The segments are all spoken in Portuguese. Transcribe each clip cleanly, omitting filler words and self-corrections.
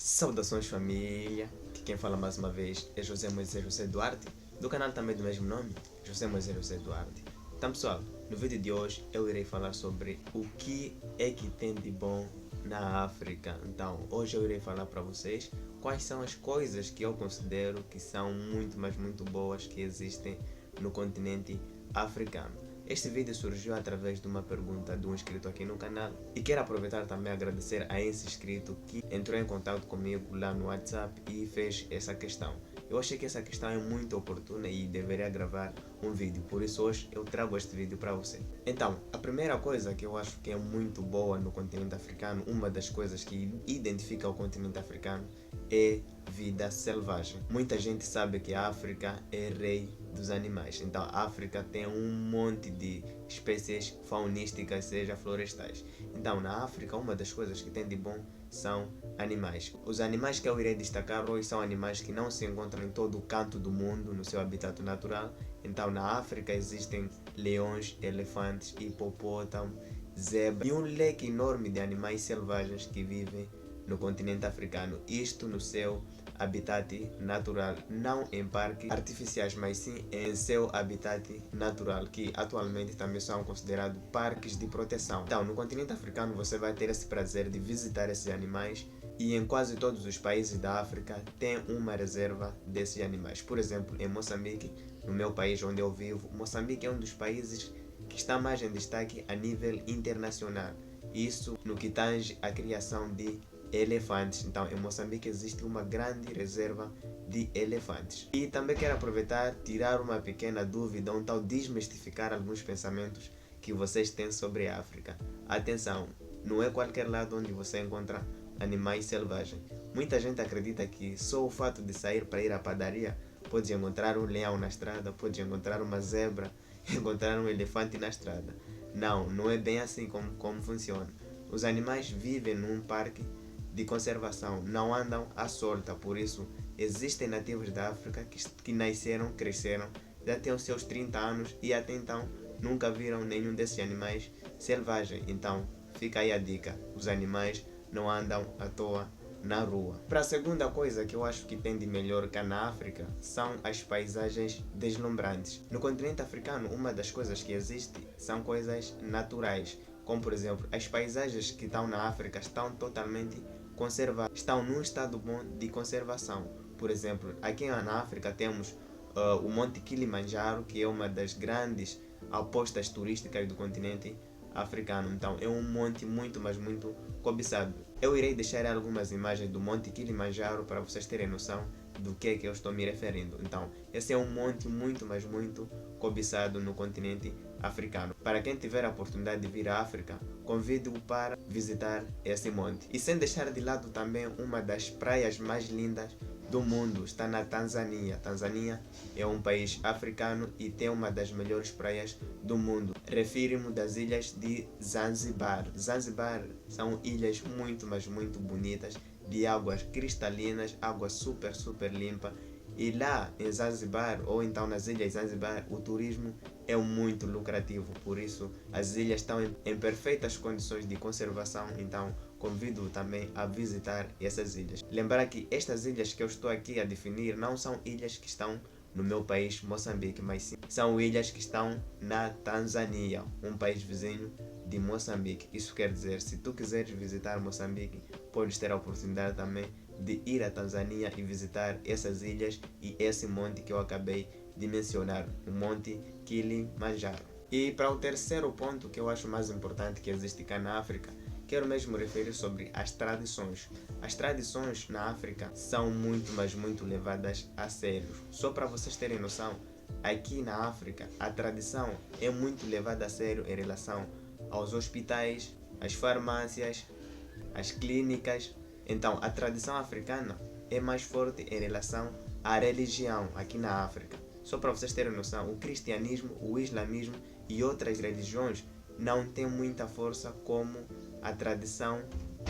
Saudações família, que quem fala mais uma vez é José Moisés José Duarte, do canal também do mesmo nome, José Moisés José Duarte. Então pessoal, no vídeo de hoje eu irei falar sobre o que é que tem de bom na África. Então hoje eu irei falar para vocês quais são as coisas que eu considero que são muito, mas muito boas que existem no continente africano. Este vídeo surgiu através de uma pergunta de um inscrito aqui no canal e quero aproveitar também a agradecer a esse inscrito que entrou em contato comigo lá no WhatsApp e fez essa questão. Eu achei que essa questão é muito oportuna e deveria gravar um vídeo, por isso hoje eu trago este vídeo para você. Então, a primeira coisa que eu acho que é muito boa no continente africano, uma das coisas que identifica o continente africano é vida selvagem. Muita gente sabe que a África é rei dos animais, então a África tem um monte de espécies faunísticas, seja florestais. Então na África uma das coisas que tem de bom são animais. Os animais que eu irei destacar hoje são animais que não se encontram em todo o canto do mundo no seu habitat natural. Então na África existem leões, elefantes, hipopótamo, zebra e um leque enorme de animais selvagens que vivem no continente africano, isto no seu habitat natural, não em parques artificiais, mas sim em seu habitat natural, que atualmente também são considerados parques de proteção. Então, no continente africano você vai ter esse prazer de visitar esses animais e em quase todos os países da África tem uma reserva desses animais. Por exemplo, em Moçambique, no meu país onde eu vivo, Moçambique é um dos países que está mais em destaque a nível internacional. Isso no que tange a criação de elefantes. Então em Moçambique existe uma grande reserva de elefantes. E também quero aproveitar tirar uma pequena dúvida, um tal desmistificar alguns pensamentos que vocês têm sobre a África. Atenção, não é qualquer lado onde você encontra animais selvagens. Muita gente acredita que só o fato de sair para ir à padaria pode encontrar um leão na estrada, pode encontrar uma zebra, encontrar um elefante na estrada. Não, não é bem assim como funciona. Os animais vivem num parque de conservação, não andam à solta, por isso existem nativos da África que nasceram, cresceram, já têm os seus 30 anos e até então nunca viram nenhum desses animais selvagens. Então fica aí a dica, os animais não andam à toa na rua. Para a segunda coisa que eu acho que tem de melhor cá na África são as paisagens deslumbrantes. No continente africano uma das coisas que existe são coisas naturais, como por exemplo as paisagens que estão na África estão totalmente conservadas, estão num estado bom de conservação. Por exemplo, aqui na África temos o Monte Kilimanjaro, que é uma das grandes apostas turísticas do continente africano. Então é um monte muito, mas muito cobiçado. Eu irei deixar algumas imagens do Monte Kilimanjaro para vocês terem noção do que é que eu estou me referindo. Então esse é um monte muito, mas muito cobiçado no continente africano. Para quem tiver a oportunidade de vir à África, convido-o para visitar esse monte. E sem deixar de lado também uma das praias mais lindas do mundo, está na Tanzânia. Tanzânia é um país africano e tem uma das melhores praias do mundo. Refiro-me das ilhas de Zanzibar. Zanzibar são ilhas muito, mas muito bonitas, de águas cristalinas, água super, super limpa. E lá em Zanzibar, ou então nas ilhas de Zanzibar, o turismo é muito lucrativo, por isso as ilhas estão em perfeitas condições de conservação, então convido também a visitar essas ilhas. Lembrar que estas ilhas que eu estou aqui a definir não são ilhas que estão no meu país, Moçambique, mas sim são ilhas que estão na Tanzânia, um país vizinho de Moçambique. Isso quer dizer, se tu quiseres visitar Moçambique, podes ter a oportunidade também de ir à Tanzânia e visitar essas ilhas e esse monte que eu acabei de mencionar, o Monte Kilimanjaro. E para o terceiro ponto que eu acho mais importante que existe cá na África, quero mesmo referir sobre as tradições. As tradições na África são muito, mas muito levadas a sério. Só para vocês terem noção, aqui na África a tradição é muito levada a sério em relação aos hospitais, às farmácias, às clínicas. Então a tradição africana é mais forte em relação à religião aqui na África. Só para vocês terem noção, o cristianismo, o islamismo e outras religiões não têm muita força como a tradição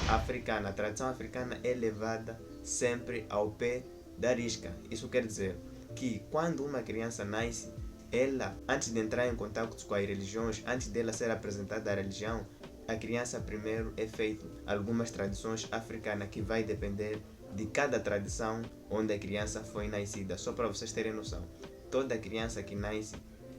africana. A tradição africana é levada sempre ao pé da risca. Isso quer dizer que quando uma criança nasce, ela, antes de entrar em contato com as religiões, antes dela ser apresentada à religião, a criança primeiro é feito algumas tradições africanas que vai depender de cada tradição onde a criança foi nascida. Só para vocês terem noção, toda criança que nasce,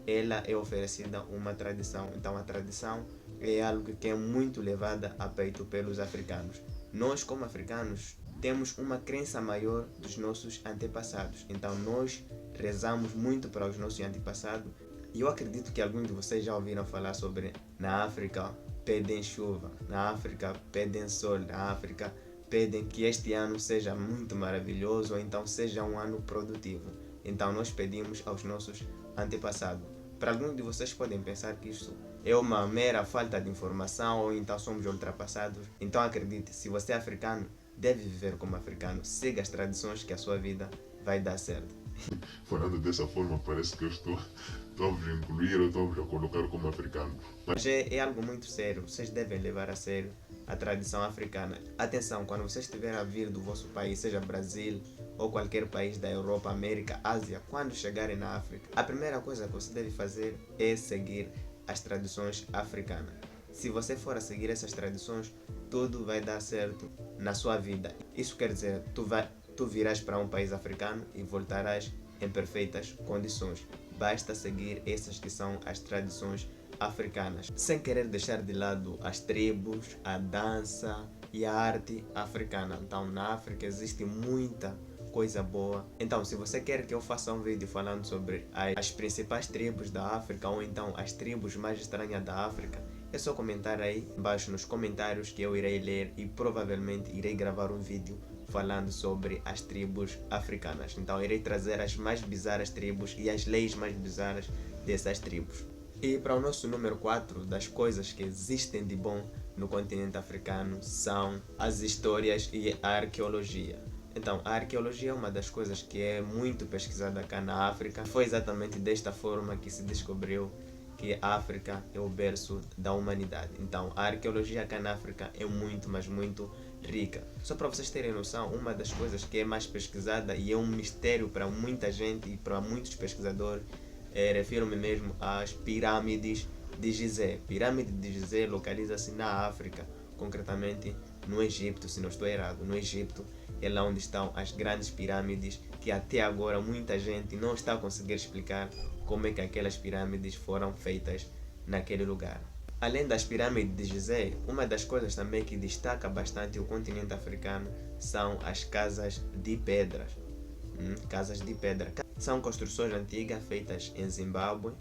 ela é oferecida uma tradição. Então a tradição é algo que é muito levada a peito pelos africanos. Nós, como africanos, temos uma crença maior dos nossos antepassados. Então nós rezamos muito para os nossos antepassados. E eu acredito que alguns de vocês já ouviram falar sobre na África pedem chuva, na África pedem sol, na África pedem que este ano seja muito maravilhoso, ou então seja um ano produtivo. Então nós pedimos aos nossos antepassados. Para alguns de vocês podem pensar que isso é uma mera falta de informação, ou então somos ultrapassados. Então acredite, se você é africano, deve viver como africano. Siga as tradições que a sua vida vai dar certo. Falando dessa forma, parece que eu estou a vos incluir, eu estou a vos colocar como africano. Mas é algo muito sério, vocês devem levar a sério a tradição africana. Atenção, quando vocês estiverem a vir do vosso país, seja Brasil ou qualquer país da Europa, América, Ásia, quando chegarem na África, a primeira coisa que você deve fazer é seguir as tradições africanas. Se você for a seguir essas tradições, tudo vai dar certo na sua vida. Isso quer dizer, tu virás para um país africano e voltarás em perfeitas condições. Basta seguir essas que são as tradições africanas, sem querer deixar de lado as tribos, a dança e a arte africana. Então na África existe muita coisa boa. Então se você quer que eu faça um vídeo falando sobre as principais tribos da África, ou então as tribos mais estranhas da África, é só comentar aí embaixo nos comentários que eu irei ler e provavelmente irei gravar um vídeo falando sobre as tribos africanas. Então irei trazer as mais bizarras tribos e as leis mais bizarras dessas tribos. E para o nosso número 4 das coisas que existem de bom no continente africano são as histórias e a arqueologia. Então a arqueologia é uma das coisas que é muito pesquisada cá na África. Foi exatamente desta forma que se descobriu que a África é o berço da humanidade. Então a arqueologia cá na África é muito, mas muito rica. Só para vocês terem noção, uma das coisas que é mais pesquisada e é um mistério para muita gente e para muitos pesquisadores, refiro-me mesmo às pirâmides de Gizé. Pirâmide de Gizé localiza-se na África, concretamente no Egito, se não estou errado. No Egito é lá onde estão as grandes pirâmides, que até agora muita gente não está a conseguir explicar como é que aquelas pirâmides foram feitas naquele lugar. Além das pirâmides de Gizé, uma das coisas também que destaca bastante o continente africano são as casas de pedras. Casas de pedra. São construções antigas feitas em Zimbábue,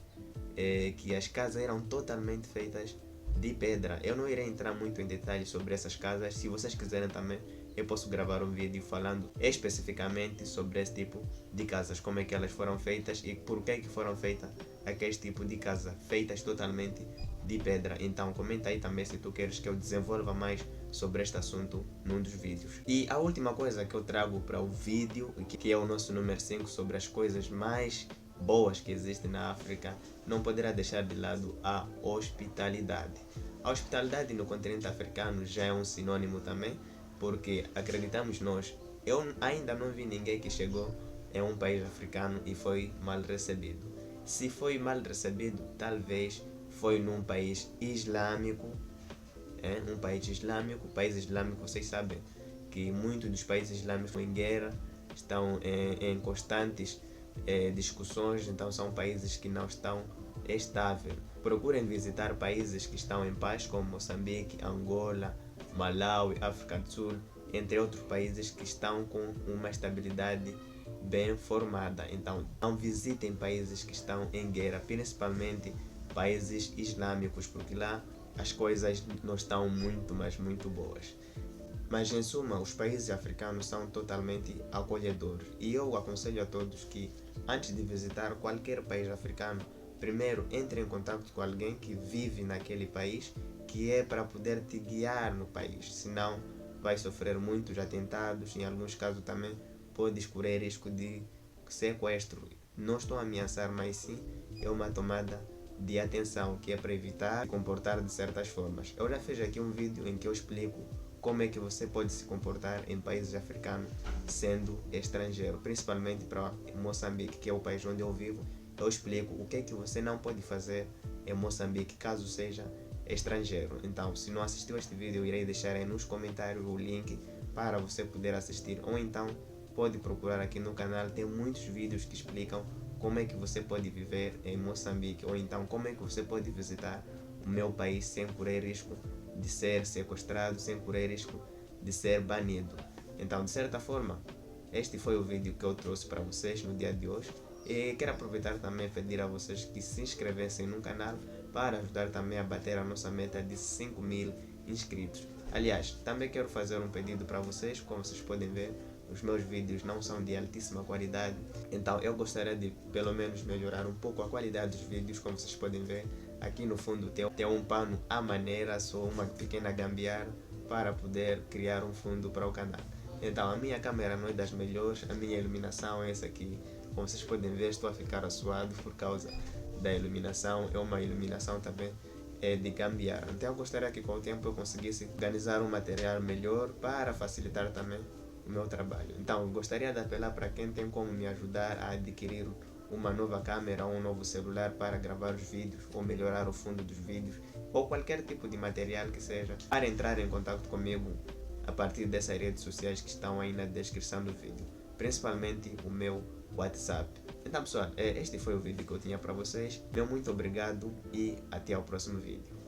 que as casas eram totalmente feitas de pedra. Eu não irei entrar muito em detalhes sobre essas casas. Se vocês quiserem também, eu posso gravar um vídeo falando especificamente sobre esse tipo de casas, como é que elas foram feitas e por que foram feitas aquele tipo de casa, feitas totalmente de pedra. Então comenta aí também se tu queres que eu desenvolva mais sobre este assunto num dos vídeos. E a última coisa que eu trago para o vídeo, que é o nosso número 5 sobre as coisas mais boas que existem na África, não poderá deixar de lado a hospitalidade. A hospitalidade no continente africano já é um sinônimo também, porque acreditamos nós, eu ainda não vi ninguém que chegou em um país africano e foi mal recebido. Se foi mal recebido, talvez foi num país islâmico, um país islâmico. País islâmico, vocês sabem que muitos dos países islâmicos estão em guerra, estão em constantes discussões, então são países que não estão estáveis. Procurem visitar países que estão em paz, como Moçambique, Angola, Malawi, África do Sul, entre outros países que estão com uma estabilidade bem formada. Então não visitem países que estão em guerra, principalmente países islâmicos, porque lá as coisas não estão muito, mas muito boas. Mas em suma, os países africanos são totalmente acolhedores e eu aconselho a todos que antes de visitar qualquer país africano, primeiro entre em contato com alguém que vive naquele país, que é para poder te guiar no país, senão vai sofrer muitos atentados, em alguns casos também podes correr risco de sequestro. Não estou a ameaçar, mas sim é uma tomada de atenção que é para evitar comportar de certas formas. Eu já fiz aqui um vídeo em que eu explico como é que você pode se comportar em países africanos sendo estrangeiro, principalmente para Moçambique, que é o país onde eu vivo. Eu explico o que é que você não pode fazer em Moçambique caso seja estrangeiro. Então, se não assistiu a este vídeo, eu irei deixar aí nos comentários o link para você poder assistir, ou então pode procurar aqui no canal, tem muitos vídeos que explicam como é que você pode viver em Moçambique, ou então como é que você pode visitar o meu país sem correr risco de ser sequestrado, sem correr risco de ser banido. Então, de certa forma, este foi o vídeo que eu trouxe para vocês no dia de hoje. E quero aproveitar também e pedir a vocês que se inscrevessem no canal para ajudar também a bater a nossa meta de 5.000 inscritos. Aliás, também quero fazer um pedido para vocês. Como vocês podem ver, os meus vídeos não são de altíssima qualidade, então eu gostaria de pelo menos melhorar um pouco a qualidade dos vídeos. Como vocês podem ver, aqui no fundo tem um pano à maneira, só uma pequena gambiarra para poder criar um fundo para o canal. Então a minha câmera não é das melhores, a minha iluminação é essa aqui. Como vocês podem ver, estou a ficar assuado por causa da iluminação. É uma iluminação também de gambiarra. Então eu gostaria que com o tempo eu conseguisse organizar um material melhor para facilitar também o meu trabalho. Então eu gostaria de apelar para quem tem como me ajudar a adquirir uma nova câmera ou um novo celular para gravar os vídeos ou melhorar o fundo dos vídeos ou qualquer tipo de material que seja, para entrar em contato comigo a partir dessas redes sociais que estão aí na descrição do vídeo, principalmente o meu WhatsApp. Então pessoal, este foi o vídeo que eu tinha para vocês. Meu muito obrigado e até ao próximo vídeo.